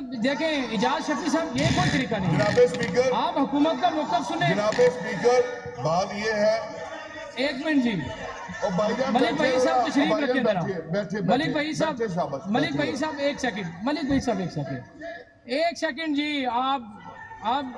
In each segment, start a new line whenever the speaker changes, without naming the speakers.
دیکھیں اجاز شفیع صاحب یہ کوئی طریقہ نہیں
جناب اسپیکر
آپ حکومت کا موقف سنیں
جناب اسپیکر بات یہ ہے
ایک منٹ جی ملک بھائی صاحب تشریف رکھیں ذرا ملک بھائی صاحب ایک سیکنڈ جی آپ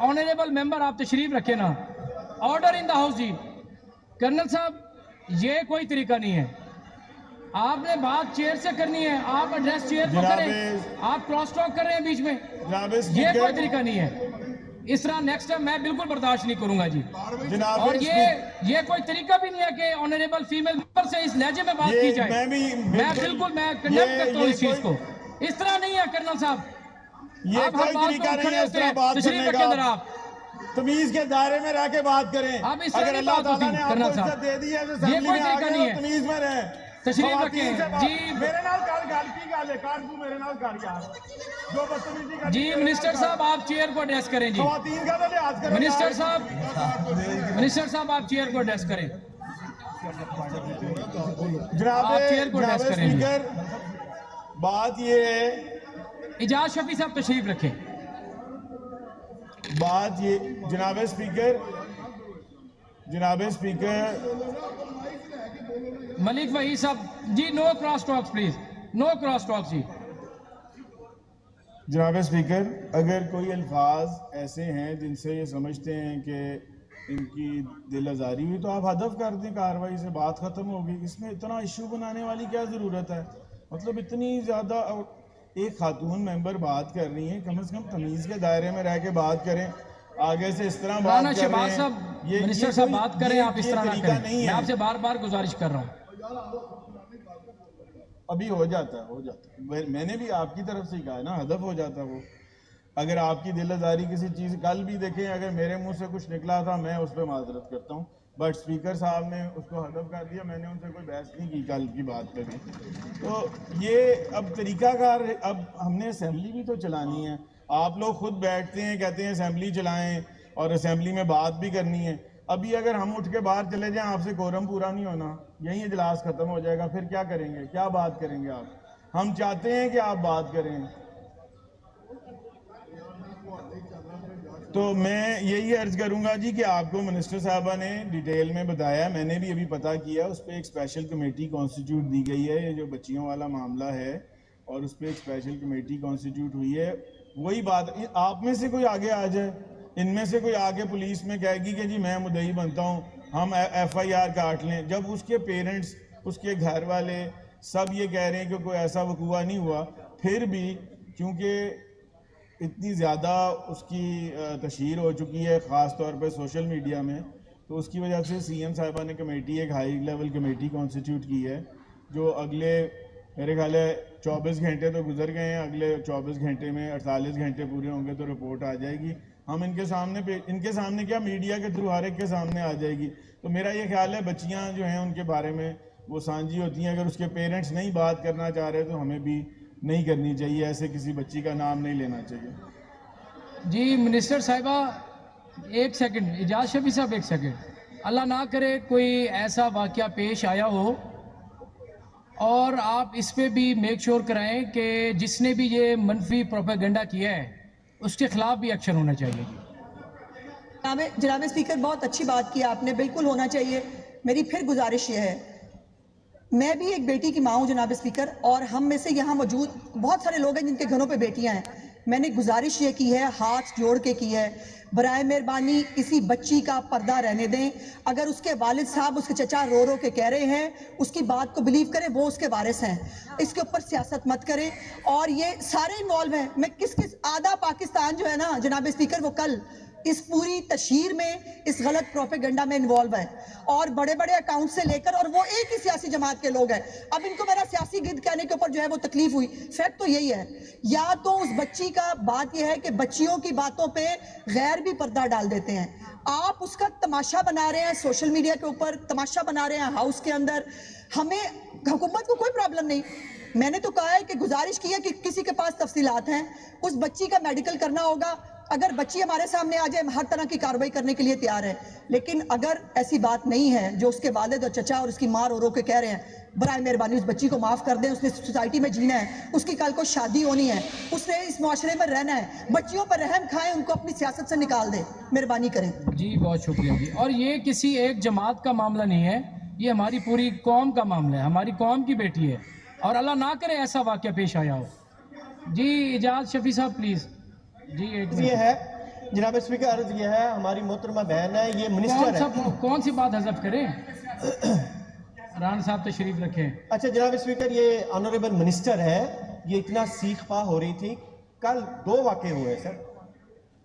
آنریبل ممبر آپ تشریف رکھیں نا آرڈر ان دا ہاؤس جی کرنل صاحب یہ کوئی طریقہ نہیں ہے آپ نے بات چیئر سے کرنی ہے آپ ایڈریس چیئر کو کریں آپ کراس ٹاک کر رہے ہیں بیچ میں یہ کوئی طریقہ نہیں ہے اس طرح نیکسٹ ٹائم میں بالکل برداشت نہیں کروں گا جی اور یہ کوئی طریقہ بھی نہیں ہے کہ آنریبل فیمیل ممبر سے اس لہجے میں بات کی جائے میں کنڈیم کرتا ہوں اس چیز کو اس طرح نہیں ہے کرنل صاحب آپ ہر بات کو کھڑے ہوتے ہیں تشریف رکھیں ذرا آپ
تمیز کے دائرے میں رہ کے بات کریں
آپ اس طرح نہیں بات ہوتی کرنل صاحب یہ کوئی طریقہ نہیں ہے
تمیز میں رہیں
تشریف رکھیں جی
میرے نال گل کی گل ہے کار تو میرے نال کر یار جو بدتمیزی کرنی
جی منسٹر صاحب آپ چیئر کو ایڈریس کریں جی
خواتین کا لحاظ کریں
منسٹر صاحب آپ چیئر کو ایڈریس کریں
جناب
چیئر کو ایڈریس کریں جی
اسپیکر بات یہ ہے
اجاز شفیع صاحب تشریف رکھیں
بات یہ جناب اسپیکر
ملک وحید صاحب ji no cross talks please no cross talks جی
جناب اسپیکر اگر کوئی الفاظ ایسے ہیں جن سے یہ سمجھتے ہیں کہ ان کی دل آزاری ہوئی تو آپ ہدف کر دیں کارروائی سے بات ختم ہوگی اس میں اتنا ایشو بنانے والی کیا ضرورت ہے مطلب اتنی زیادہ ایک خاتون ممبر بات کر رہی ہیں کم از کم تمیز کے دائرے میں رہ کے بات کریں آگے سے اس طرح بات کر رہے ہیں
منسٹر صاحب بات کریں آپ اس طرح نہ کریں میں آپ سے بار بار گزارش کر رہا ہوں
ابھی ہو جاتا ہے میں نے بھی آپ کی طرف سے کہا ہے نا ہدف ہو جاتا وہ اگر آپ کی دل آزاری کسی چیز کل بھی دیکھیں اگر میرے منہ سے کچھ نکلا تھا میں اس پہ معذرت کرتا ہوں بٹ اسپیکر صاحب نے اس کو ہدف کر دیا میں نے ان سے کوئی بحث نہیں کی کل کی بات پہ بھی تو یہ اب طریقہ کار اب ہم نے اسمبلی بھی تو چلانی ہے آپ لوگ خود بیٹھتے ہیں کہتے ہیں اسمبلی چلائیں اور اسمبلی میں بات بھی کرنی ہے ابھی اگر ہم اٹھ کے باہر چلے جائیں آپ سے کورم پورا نہیں ہونا یہیں اجلاس ختم ہو جائے گا پھر کیا کریں گے کیا بات کریں گے آپ ہم چاہتے ہیں کہ آپ بات کریں تو میں یہی عرض کروں گا جی کہ آپ کو منسٹر صاحبہ نے ڈیٹیل میں بتایا میں نے بھی ابھی پتہ کیا اس پہ ایک اسپیشل کمیٹی کانسٹیٹیوٹ دی گئی ہے یہ جو بچیوں والا معاملہ ہے اور اس پہ ایک اسپیشل کمیٹی کانسٹیٹیوٹ ہوئی ہے وہی بات آپ میں سے کوئی آگے آ جائے ان میں سے کوئی آگے پولیس میں کہے گی کہ جی میں مدعی بنتا ہوں ہم ایف آئی آر کاٹ لیں جب اس کے پیرنٹس اس کے گھر والے سب یہ کہہ رہے ہیں کہ کوئی ایسا وقوع نہیں ہوا پھر بھی کیونکہ اتنی زیادہ اس کی تشہیر ہو چکی ہے خاص طور پہ سوشل میڈیا میں تو اس کی وجہ سے سی ایم صاحبہ نے کمیٹی ایک ہائی لیول کمیٹی کانسٹیٹیوٹ کی ہے جو اگلے میرے خیال ہے 24 گھنٹے تو گزر گئے ہیں اگلے 24 گھنٹے میں 48 گھنٹے پورے ہوں گے تو رپورٹ آ جائے گی ہم ان کے سامنے کیا میڈیا کے تھرو ہر ایک کے سامنے آ جائے گی تو میرا یہ خیال ہے بچیاں جو ہیں ان کے بارے میں وہ سانجھی ہوتی ہیں اگر اس کے پیرنٹس نہیں بات کرنا چاہ رہے تو ہمیں بھی نہیں کرنی چاہیے ایسے کسی بچی کا نام نہیں لینا چاہیے
جی منسٹر صاحبہ ایک سیکنڈ اجاز شفیع صاحب ایک سیکنڈ اللہ نہ کرے کوئی ایسا واقعہ پیش آیا ہو اور آپ اس پہ بھی میک شور کرائیں کہ جس نے بھی یہ منفی پروپیگنڈا کیا ہے اس کے خلاف بھی ایکشن ہونا چاہیے
جناب اسپیکر بہت اچھی بات کی آپ نے بالکل ہونا چاہیے میری پھر گزارش یہ ہے میں بھی ایک بیٹی کی ماں ہوں جناب اسپیکر اور ہم میں سے یہاں موجود بہت سارے لوگ ہیں جن کے گھروں پہ بیٹیاں ہیں میں نے گزارش یہ کی ہے ہاتھ جوڑ کے کی ہے برائے مہربانی کسی بچی کا پردہ رہنے دیں اگر اس کے والد صاحب اس کے چچا رو رو کے کہہ رہے ہیں اس کی بات کو بلیو کریں وہ اس کے وارث ہیں اس کے اوپر سیاست مت کریں اور یہ سارے انوالو ہیں میں کس آدھا پاکستان جو ہے نا جناب اسپیکر وہ کل اس پوری تشہیر میں اس غلط پروپیگنڈا میں انوالو ہے اور بڑے بڑے اکاؤنٹ سے لے کر اور وہ ایک ہی سیاسی جماعت کے لوگ ہیں اب ان کو میرا سیاسی گد کہنے کے اوپر جو ہے وہ تکلیف ہوئی فیکٹ تو یہی ہے یا تو اس بچی کا بات یہ ہے کہ بچیوں کی باتوں پہ غیر بھی پردہ ڈال دیتے ہیں آپ اس کا تماشا بنا رہے ہیں سوشل میڈیا کے اوپر تماشا بنا رہے ہیں ہاؤس کے اندر ہمیں حکومت کو کوئی پرابلم نہیں میں نے تو کہا ہے کہ گزارش کی ہے کہ کسی کے پاس تفصیلات ہیں اس بچی کا میڈیکل کرنا ہوگا اگر بچی ہمارے سامنے آ جائے ہر طرح کی کارروائی کرنے کے لیے تیار ہے لیکن اگر ایسی بات نہیں ہے جو اس کے والد اور چچا اور اس کی ماں رو رو کے کہہ رہے ہیں برائے مہربانی اس بچی کو معاف کر دیں. اس نے سوسائٹی میں جینا ہے, اس کی کل کو شادی ہونی ہے, اس نے اس معاشرے میں رہنا ہے. بچیوں پر رحم کھائیں, ان کو اپنی سیاست سے نکال دیں, مہربانی کریں.
جی بہت شکریہ جی. اور یہ کسی ایک جماعت کا معاملہ نہیں ہے, یہ ہماری پوری قوم کا معاملہ ہے, ہماری قوم کی بیٹی ہے, اور اللہ نہ کرے ایسا واقعہ پیش آیا ہو. جی اجاز شفیع صاحب پلیز. جی ایک
یہ
منٹ.
ہے جناب اسپیکر, عرض یہ ہے ہماری محترمہ بہن ہے, یہ منسٹر ہے.
کون سی بات حذف کریں؟ رانا صاحب تشریف رکھیں.
اچھا جناب اسپیکر, یہ آنریبل منسٹر ہے, یہ اتنا سیخ پا ہو رہی تھی. کل 2 واقعے ہوئے سر.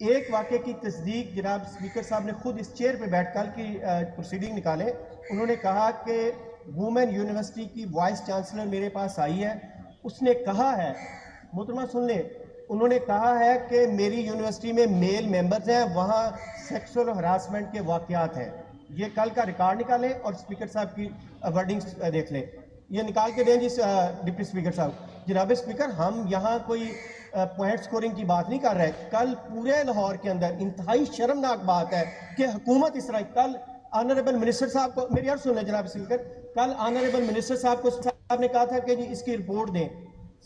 ایک واقعے کی تصدیق جناب اسپیکر صاحب نے خود اس چیئر پہ بیٹھ کل کی پروسیڈنگ نکالے. انہوں نے کہا کہ وومن یونیورسٹی کی وائس چانسلر میرے پاس آئی ہے, اس نے کہا ہے, محترمہ سن لیں, انہوں نے کہا ہے کہ میری یونیورسٹی میں میل ممبرز ہیں, وہاں سیکسول ہراسمنٹ کے واقعات ہیں. یہ کل کا ریکارڈ نکالیں اور اسپیکر صاحب کی ورڈنگز دیکھ لیں. یہ نکال کے دیں جی ڈپٹی اسپیکر صاحب. جناب اسپیکر, ہم یہاں کوئی پوائنٹ سکورنگ کی بات نہیں کر رہے. کل پورے لاہور کے اندر انتہائی شرمناک بات ہے کہ حکومت اس طرح, کل آنریبل منسٹر صاحب کو, میری عرض سن لیں جناب اسپیکر, کل آنریبل منسٹر صاحب کو صاحب نے کہا تھا کہ جی اس کی رپورٹ دیں.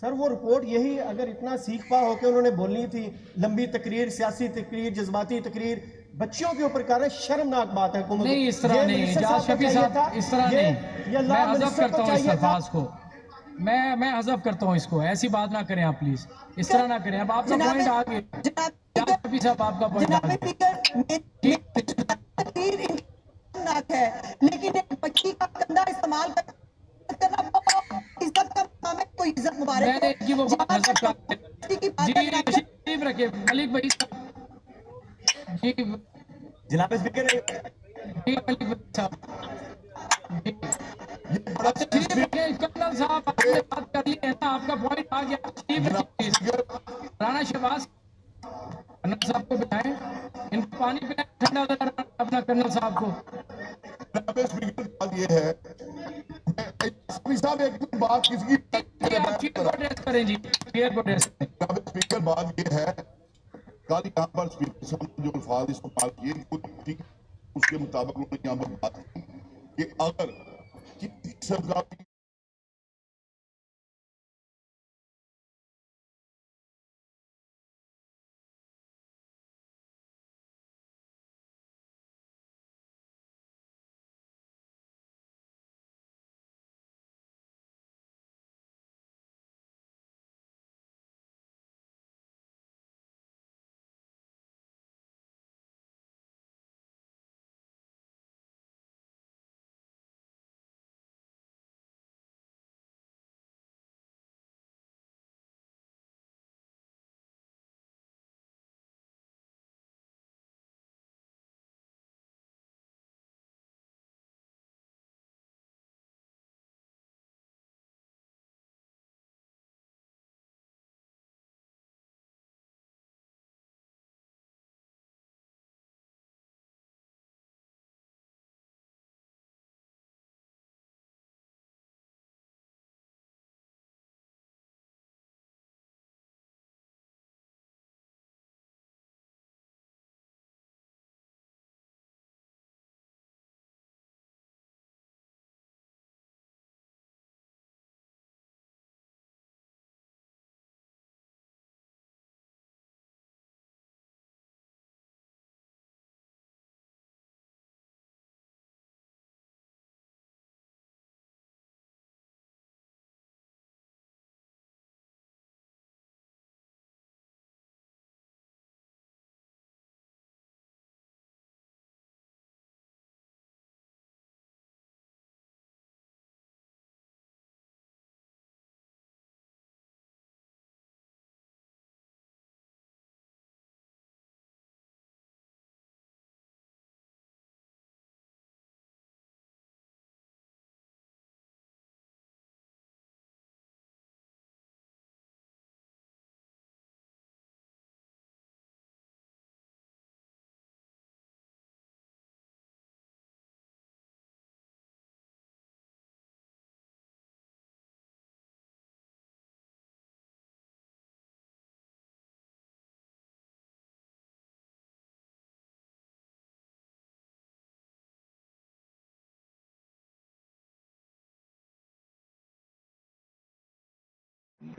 سر وہ رپورٹ یہی اگر اتنا سیکھ پا ہو کے انہوں نے بولنی تھی, لمبی تقریر, سیاسی تقریر, جذباتی تقریر, بچیوں کے اوپر کر رہے, شرمناک بات ہے حکومت.
نہیں اس طرح نہیں, اجاز شفیع صاحب اس طرح نہیں. میں حذف کرتا ہوں اس الفاظ کو, میں حذف کرتا ہوں اس کو. ایسی بات نہ کریں آپ پلیز, اس طرح نہ کریں. اب آپ کا پوائنٹ آ گیا. اجاز شفیع صاحب آپ کا پوائنٹ آ گیا.
ہے, لیکن ایک بچی کا گندا استعمال کرنا بہت عزت کا مقام ہے. کوئی عزت مبارک
میں
ہو.
نے کی وہ بات حذف کر
کی بات
جی
ہے جناب.
تشریف رکھے ملک بھائی صاحب. جی
جناب اسپیکر,
جی ملک بھائی صاحب. جی آپ تشریف رکھیں. کرنل صاحب آپ نے بات کر لی ہے نا, آپ کا پوائنٹ آ گیا. تشریف
جناب
رکھیں.
اسپیکر
رانا شہباز کرنل صاحب کو بٹھائیں, ان کو پانی پلائیں ٹھنڈا ہو جائے اپنا. کرنل صاحب کو
جناب اسپیکر بات یہ ہے, اسپیکر صاحب ایک بات کسی کی
آپ چیئر کو ایڈریس کریں. جی چیئر کو ایڈریس کریں.
جناب اسپیکر بات یہ ہے, کل یہاں پر اسپیکر صاحب نے جو الفاظ استعمال کیے اس کے مطابق انہوں نے یہاں پر بات کی کہ اگر کسی قسم کا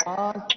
5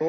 2